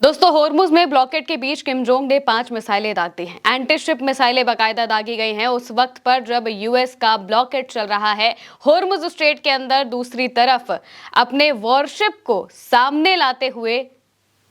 दोस्तों, होर्मुज में ब्लॉकेट के बीच किम जोंग ने 5 मिसाइलें दाग दी हैं। एंटी शिप मिसाइलें बाकायदा दागी गई हैं उस वक्त पर जब यूएस का ब्लॉकेट चल रहा है होर्मुज स्ट्रेट के अंदर। दूसरी तरफ अपने वॉरशिप को सामने लाते हुए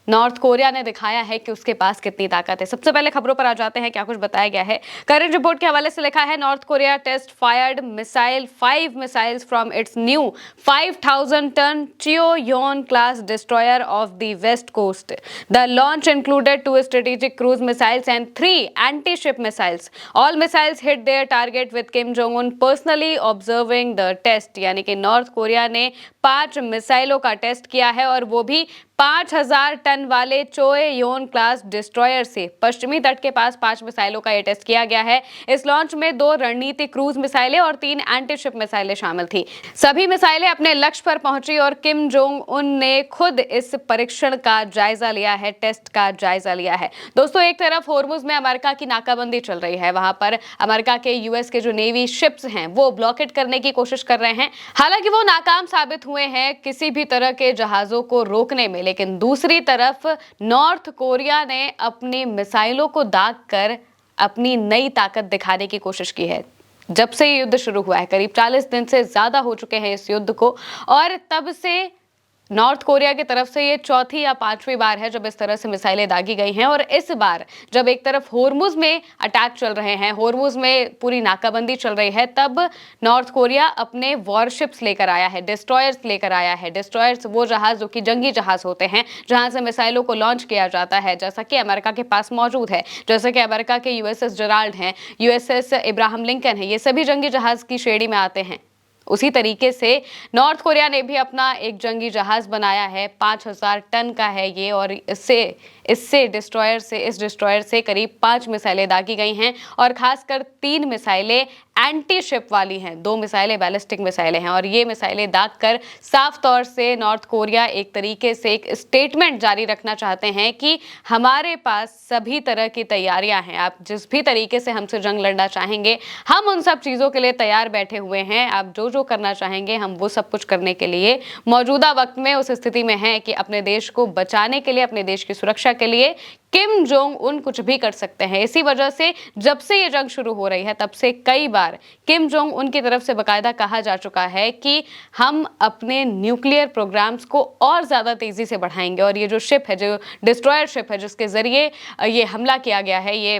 नॉर्थ कोरिया ने दिखाया है कि उसके पास कितनी ताकत है। सबसे पहले खबरों पर आ जाते हैं, क्या कुछ बताया गया है। करंट रिपोर्ट के हवाले से लिखा है, North Korea test fired missile 5 missiles from its new 5000 ton Choe Hyon class destroyer off the west coast. The launch included 2 strategic cruise missiles and 3 anti ship missiles. All missiles hit their target with Kim Jong Un personally observing the test. यानी कि north Korea ने 5 मिसाइलों का test किया है और वो भी 5000 टन वाले चोएयोन क्लास डिस्ट्रॉयर से। पश्चिमी तट के पास 5 मिसाइलों का यह टेस्ट किया गया है। इस लॉन्च में 2 रणनीतिक क्रूज मिसाइलें और 3 एंटी शिप मिसाइलें शामिल थी। सभी मिसाइलें अपने लक्ष्य पर पहुंची और किम जोंग उन ने खुद इस परीक्षण का जायजा लिया है, टेस्ट का जायजा लिया है। दोस्तों, एक तरफ होर्मुज में अमेरिका की नाकाबंदी चल रही है, वहां पर अमेरिका के यूएस के जो नेवी शिप्स हैं वो ब्लॉकेट करने की कोशिश कर रहे हैं। हालांकि वो नाकाम साबित हुए हैं किसी भी तरह के जहाजों को रोकने में। लेकिन दूसरी तरफ नॉर्थ कोरिया ने अपनी मिसाइलों को दाग कर अपनी नई ताकत दिखाने की कोशिश की है। जब से ये युद्ध शुरू हुआ है, करीब 40 दिन से ज्यादा हो चुके हैं इस युद्ध को, और तब से नॉर्थ कोरिया की तरफ से ये चौथी या 5वीं बार है जब इस तरह से मिसाइलें दागी गई हैं। और इस बार जब एक तरफ होर्मुज में अटैक चल रहे हैं, होर्मुज में पूरी नाकाबंदी चल रही है, तब नॉर्थ कोरिया अपने वॉरशिप्स लेकर आया है, डिस्ट्रॉयर्स लेकर आया है। डिस्ट्रॉयर्स वो जहाज जो कि जंगी जहाज होते हैं, जहां से मिसाइलों को लॉन्च किया जाता है, जैसा कि अमेरिका के पास मौजूद है। जैसे कि अमेरिका के यूएसएस जेराल्ड हैं, यूएसएस इब्राहिम लिंकन है, ये सभी जंगी जहाज की श्रेणी में आते हैं। उसी तरीके से नॉर्थ कोरिया ने भी अपना एक जंगी जहाज बनाया है, 5000 टन का है ये, और इस डिस्ट्रॉयर से करीब 5 मिसाइलें दागी गई हैं। और खासकर 3 मिसाइलें एंटी शिप वाली हैं, 2 मिसाइलें बैलिस्टिक मिसाइलें हैं। और ये मिसाइलें दाग कर साफ तौर से नॉर्थ कोरिया एक तरीके से एक स्टेटमेंट जारी रखना चाहते हैं कि हमारे पास सभी तरह की तैयारियां हैं, आप जिस भी तरीके से हमसे जंग लड़ना चाहेंगे हम उन सब चीज़ों के लिए तैयार बैठे हुए हैं। आप जो जो करना चाहेंगे हम वो सब कुछ करने के लिए मौजूदा वक्त में उस स्थिति में हैं कि अपने देश को बचाने के लिए, अपने देश की सुरक्षा के लिए किम जोंग उन कुछ भी कर सकते हैं। इसी वजह से जब से ये जंग शुरू हो रही है तब से कई बार किम जोंग उन की तरफ से बाकायदा कहा जा चुका है कि हम अपने न्यूक्लियर प्रोग्राम्स को और ज्यादा तेजी से बढ़ाएंगे। और ये जो शिप है, जो डिस्ट्रॉयर शिप है जिसके जरिए ये हमला किया गया है, ये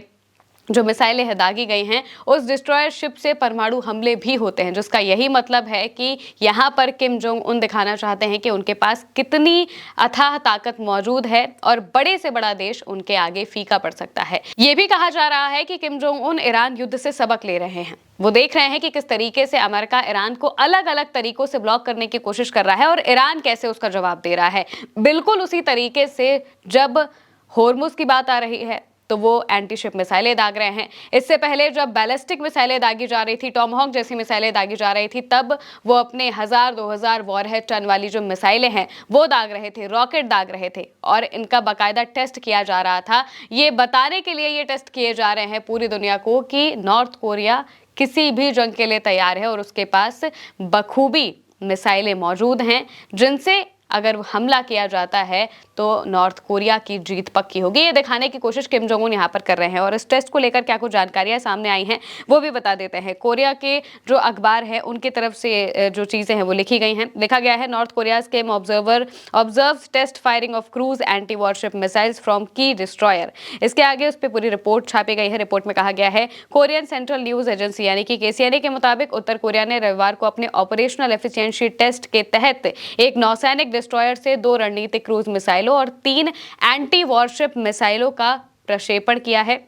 जो मिसाइलें है दागी गई हैं, उस डिस्ट्रॉयर शिप से परमाणु हमले भी होते हैं, जिसका यही मतलब है कि यहाँ पर किम जोंग उन दिखाना चाहते हैं कि उनके पास कितनी अथाह ताकत मौजूद है और बड़े से बड़ा देश उनके आगे फीका पड़ सकता है। ये भी कहा जा रहा है कि किम जोंग उन ईरान युद्ध से सबक ले रहे हैं। वो देख रहे हैं कि किस तरीके से अमेरिका ईरान को अलग अलग तरीकों से ब्लॉक करने की कोशिश कर रहा है और ईरान कैसे उसका जवाब दे रहा है। बिल्कुल उसी तरीके से जब होर्मुज की बात आ रही है तो वो एंटी शिप मिसाइलें दाग रहे हैं। इससे पहले जब बैलिस्टिक मिसाइलें दागी जा रही थी, टॉमहॉक जैसी मिसाइलें दागी जा रही थी, तब वो अपने 1000-2000 वॉरहेड टन वाली जो मिसाइलें हैं वो दाग रहे थे, रॉकेट दाग रहे थे। और इनका बाकायदा टेस्ट किया जा रहा था। ये बताने के लिए ये टेस्ट किए जा रहे हैं पूरी दुनिया को कि नॉर्थ कोरिया किसी भी जंग के लिए तैयार है और उसके पास बखूबी मिसाइलें मौजूद हैं, जिनसे अगर हमला किया जाता है तो नॉर्थ कोरिया की जीत पक्की होगी। ये दिखाने की कोशिश किम जोंग उन यहाँ पर कर रहे हैं। और इस टेस्ट को लेकर क्या कुछ जानकारियां सामने आई हैं वो भी बता देते हैं। कोरिया के जो अखबार है उनकी तरफ से जो चीज़ें हैं वो लिखी गई हैं। लिखा गया है, North Korea came observe test firing of cruise anti warship missiles from की डिस्ट्रॉयर। इसके आगे उस पर पूरी रिपोर्ट छापी गई है। रिपोर्ट में कहा गया है, कोरियन सेंट्रल न्यूज एजेंसी यानी कि KCNA के मुताबिक उत्तर कोरिया ने रविवार को अपने ऑपरेशनल एफिशिएंसी टेस्ट के तहत एक नौसैनिक डिस्ट्रॉयर से 2 रणनीतिक क्रूज मिसाइलों और 3 एंटी वॉरशिप मिसाइलों का प्रक्षेपण किया है।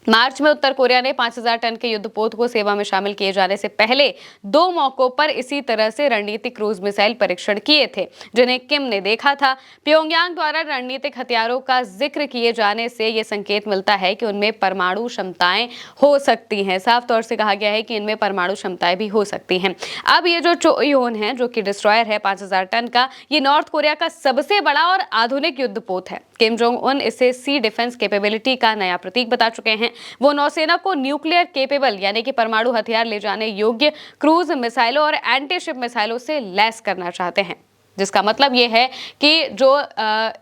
मार्च में उत्तर कोरिया ने 5000 टन के युद्धपोत को सेवा में शामिल किए जाने से पहले 2 मौकों पर इसी तरह से रणनीतिक क्रूज मिसाइल परीक्षण किए थे, जिन्हें किम ने देखा था। प्योंगयांग द्वारा रणनीतिक हथियारों का जिक्र किए जाने से यह संकेत मिलता है कि उनमें परमाणु क्षमताएं हो सकती हैं। साफ तौर से कहा गया है कि इनमें परमाणु क्षमताएं भी हो सकती हैं। अब ये जो चोयोन है, जो कि डिस्ट्रॉयर है 5000 टन का, ये नॉर्थ कोरिया का सबसे बड़ा और आधुनिक युद्धपोत है। किम जोंग उन इसे सी डिफेंस कैपेबिलिटी का नया प्रतीक बता चुके हैं। वो नौसेना को न्यूक्लियर केपेबल यानी कि परमाणु हथियार ले जाने योग्य क्रूज मिसाइलों और एंटी शिप मिसाइलों से लैस करना चाहते हैं। जिसका मतलब ये है कि जो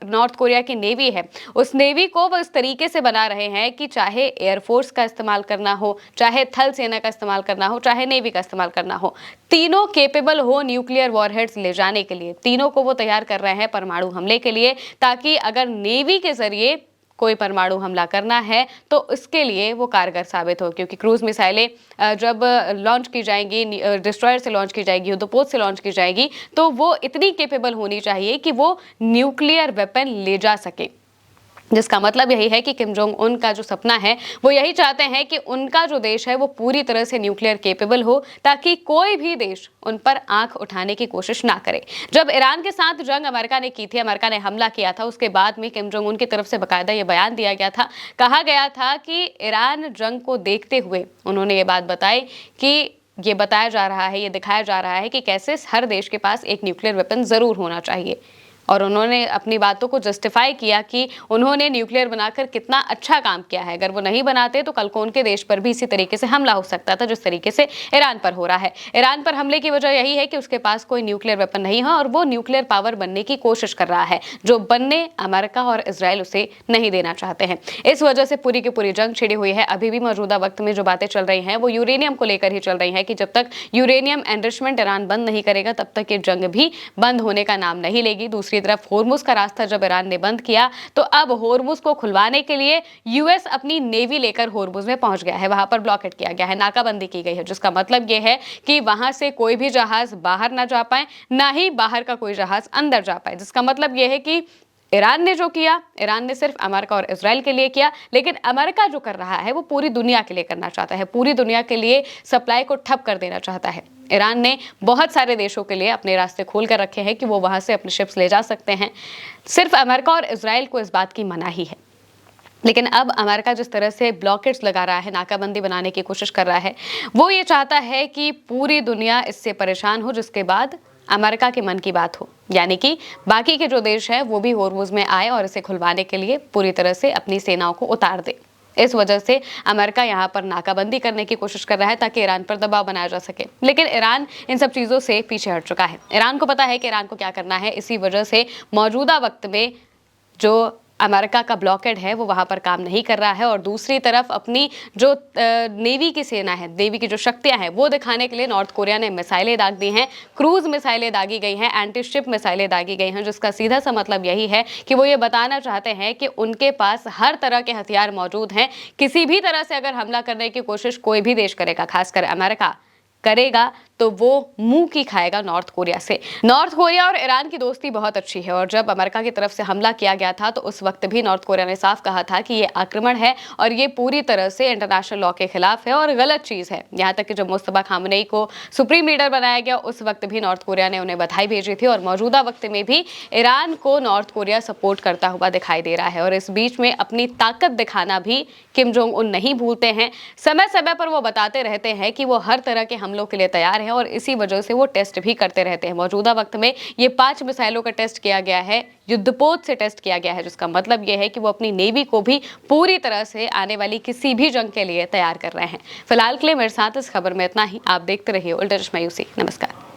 नॉर्थ कोरिया की नेवी है, उस नेवी को वो इस तरीके से बना रहे हैं कि चाहे एयरफोर्स का इस्तेमाल करना हो, चाहे थल सेना का इस्तेमाल करना हो, चाहे नेवी का इस्तेमाल करना हो, तीनों केपेबल हो न्यूक्लियर वॉरहेड्स ले जाने के लिए। तीनों को वो तैयार कर रहे हैं परमाणु हमले के लिए, ताकि अगर नेवी के जरिए कोई परमाणु हमला करना है तो इसके लिए वो कारगर साबित हो। क्योंकि क्रूज मिसाइलें जब लॉन्च की जाएंगी, डिस्ट्रॉयर से लॉन्च की जाएगी, युद्धपोत से लॉन्च की जाएगी, तो वो इतनी केपेबल होनी चाहिए कि वो न्यूक्लियर वेपन ले जा सके। जिसका मतलब यही है कि किम जोंग उन का जो सपना है वो यही चाहते हैं कि उनका जो देश है वो पूरी तरह से न्यूक्लियर केपेबल हो, ताकि कोई भी देश उन पर आंख उठाने की कोशिश ना करे। जब ईरान के साथ जंग अमेरिका ने की थी, अमेरिका ने हमला किया था, उसके बाद में किम जोंग उन की तरफ से बाकायदा ये बयान दिया गया था, कहा गया था कि ईरान जंग को देखते हुए उन्होंने ये बात बताई कि ये बताया जा रहा है, ये दिखाया जा रहा है कि कैसे हर देश के पास एक न्यूक्लियर वेपन जरूर होना चाहिए। और उन्होंने अपनी बातों को जस्टिफाई किया कि उन्होंने न्यूक्लियर बनाकर कितना अच्छा काम किया है। अगर वो नहीं बनाते तो कल को उनके देश पर भी इसी तरीके से हमला हो सकता था जिस तरीके से ईरान पर हो रहा है। ईरान पर हमले की वजह यही है कि उसके पास कोई न्यूक्लियर वेपन नहीं है और वो न्यूक्लियर पावर बनने की कोशिश कर रहा है, जो बनने अमेरिका और इजराइल उसे नहीं देना चाहते हैं। इस वजह से पूरी की पूरी जंग छिड़ी हुई है। अभी भी मौजूदा वक्त में जो बातें चल रही हैं वो यूरेनियम को लेकर ही चल रही हैं कि जब तक यूरेनियम एनरिचमेंट ईरान बंद नहीं करेगा तब तक ये जंग भी बंद होने का नाम नहीं लेगी। दूसरी तरफ होर्मुज का रास्ता जब ईरान ने बंद किया तो अब होर्मुज को खुलवाने के लिए यूएस अपनी नेवी लेकर होर्मुज में पहुंच गया है। वहां पर ब्लॉकेट किया गया है, नाकाबंदी की गई है, जिसका मतलब यह है कि वहां से कोई भी जहाज बाहर ना जा पाए, ना ही बाहर का कोई जहाज अंदर जा पाए। जिसका मतलब यह है कि ईरान ने जो किया, ईरान ने सिर्फ अमेरिका और इजराइल के लिए किया, लेकिन अमेरिका जो कर रहा है वो पूरी दुनिया के लिए करना चाहता है, पूरी दुनिया के लिए सप्लाई को ठप कर देना चाहता है। ईरान ने बहुत सारे देशों के लिए अपने रास्ते खोल कर रखे हैं कि वो वहां से अपने शिप्स ले जा सकते हैं। सिर्फ अमेरिका और इजराइल को इस बात की मनाही है। लेकिन अब अमेरिका जिस तरह से ब्लॉकेट्स लगा रहा है, नाकाबंदी बनाने की कोशिश कर रहा है, वो ये चाहता है कि पूरी दुनिया इससे परेशान हो, जिसके बाद अमेरिका के मन की बात हो, यानी कि बाकी के जो देश हैं वो भी होर्मुज में आए और इसे खुलवाने के लिए पूरी तरह से अपनी सेनाओं को उतार दे। इस वजह से अमेरिका यहाँ पर नाकाबंदी करने की कोशिश कर रहा है ताकि ईरान पर दबाव बनाया जा सके। लेकिन ईरान इन सब चीज़ों से पीछे हट चुका है। ईरान को पता है कि ईरान को क्या करना है। इसी वजह से मौजूदा वक्त में जो अमेरिका का ब्लॉकेड है वो वहां पर काम नहीं कर रहा है और दूसरी तरफ अपनी जो नेवी की सेना है, नेवी की जो शक्तियां हैं वो दिखाने के लिए नॉर्थ कोरिया ने मिसाइलें दाग दी हैं, क्रूज मिसाइलें दागी गई हैं, एंटी शिप मिसाइलें दागी गई हैं, जिसका सीधा सा मतलब यही है कि वो ये बताना चाहते हैं कि उनके पास हर तरह के हथियार मौजूद हैं। किसी भी तरह से अगर हमला करने की कोशिश कोई भी देश करेगा, खासकर अमेरिका करेगा, तो वो मुंह की खाएगा नॉर्थ कोरिया से। नॉर्थ कोरिया और ईरान की दोस्ती बहुत अच्छी है और जब अमेरिका की तरफ से हमला किया गया था तो उस वक्त भी नॉर्थ कोरिया ने साफ कहा था कि ये आक्रमण है और ये पूरी तरह से इंटरनेशनल लॉ के खिलाफ है और गलत चीज है। यहाँ तक कि जब मुस्तफा खामनेई को सुप्रीम लीडर बनाया गया उस वक्त भी नॉर्थ कोरिया ने उन्हें बधाई भेजी थी और मौजूदा वक्त में भी ईरान को नॉर्थ कोरिया सपोर्ट करता हुआ दिखाई दे रहा है। और इस बीच में अपनी ताकत दिखाना भी किम जोंग उन नहीं भूलते हैं। समय समय पर वो बताते रहते हैं कि वो हर तरह के हमलों के लिए तैयार हैं और इसी वजह से वो टेस्ट भी करते रहते हैं। मौजूदा वक्त में ये 5 मिसाइलों का टेस्ट किया गया है, युद्धपोत से टेस्ट किया गया है, जिसका मतलब ये है कि वो अपनी नेवी को भी पूरी तरह से आने वाली किसी भी जंग के लिए तैयार कर रहे हैं। फिलहाल के लिए मेरे साथ इस खबर में इतना ही। आप देखते रहिए उल्टा चश्मा यूसी। नमस्कार।